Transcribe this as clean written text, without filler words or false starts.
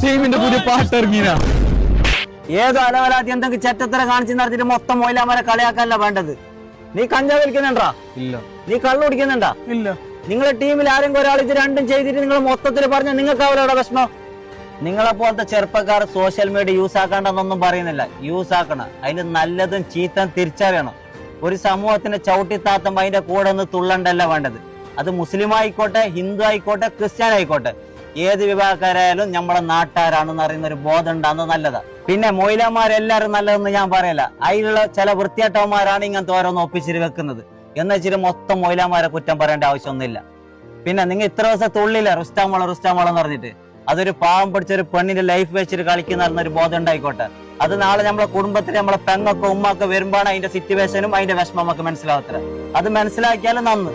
ടീമിന്റെ പുതിയ പാട്ട് ഇറങ്ങിയ ഏതോ അലവലാത്തി എന്തെങ്കിലും ചെറ്റത്തര കാണിച്ചു നടത്തിട്ട് മൊത്തം മൊയിലാമാരെ കളിയാക്കാനല്ല വേണ്ടത്. നീ കഞ്ചാവ് വലിക്കുന്നുണ്ടാ? ഇല്ല. നീ കള്ളു കുടിക്കുന്നുണ്ടാ? ഇല്ല. നിങ്ങളെ ടീമിൽ ആരെങ്കിലും ഒരാൾ ഇത് രണ്ടും ചെയ്തിട്ട് നിങ്ങൾ മൊത്തത്തിൽ പറഞ്ഞ നിങ്ങൾക്ക് അവരുടെ വിഷമം. നിങ്ങളെ പോലത്തെ ചെറുപ്പക്കാർ സോഷ്യൽ മീഡിയ യൂസ് ആക്കാണ്ടെന്നൊന്നും പറയുന്നില്ല. യൂസ് ആക്കണം. അതിൽ നല്ലതും ചീത്തയും തിരിച്ചറിയണം. ഒരു സമൂഹത്തിന് ചവിട്ടിത്താത്തുമ്പോ അതിന്റെ കൂടെ ഒന്ന് തുള്ളണ്ടല്ല വേണ്ടത്. അത് മുസ്ലിം ആയിക്കോട്ടെ, ഹിന്ദു ആയിക്കോട്ടെ, ക്രിസ്ത്യൻ ആയിക്കോട്ടെ, ഏത് വിഭാഗക്കാരായാലും നമ്മളെ നാട്ടുകാരാണെന്ന് അറിയുന്ന ഒരു ബോധം ഉണ്ടാകുന്നത് നല്ലതാ. പിന്നെ മൊയിലാമാരെല്ലാരും നല്ലതെന്ന് ഞാൻ പറയല. അതിലുള്ള ചില വൃത്തിയാട്ടവന്മാരാണ് ഇങ്ങനത്തെ ഓരോന്ന് ഒപ്പിച്ചിട്ട് വെക്കുന്നത്. എന്ന് വെച്ചിട്ട് മൊത്തം മൊയിലാമാരെ കുറ്റം പറയേണ്ട ആവശ്യമൊന്നുമില്ല. പിന്നെ നിങ്ങൾ ഇത്ര ദിവസം തുള്ളില്ല റുസ്റ്റാമോളെന്ന് പറഞ്ഞിട്ട്, അതൊരു പാവം പിടിച്ചൊരു പെണ്ണിന്റെ ലൈഫ് വെച്ചിട്ട് കളിക്കുന്ന ഒരു ബോധം ഉണ്ടായിക്കോട്ടെ. അത് നാളെ നമ്മളെ കുടുംബത്തിൽ നമ്മളെ പെങ്ങൊക്കെ ഉമ്മൊക്കെ വരുമ്പോഴാണ് അതിന്റെ സിറ്റുവേഷനും അതിന്റെ വിഷമം ഒക്കെ മനസ്സിലാവത്തില്ല. അത് മനസ്സിലാക്കിയാലും നന്ന്.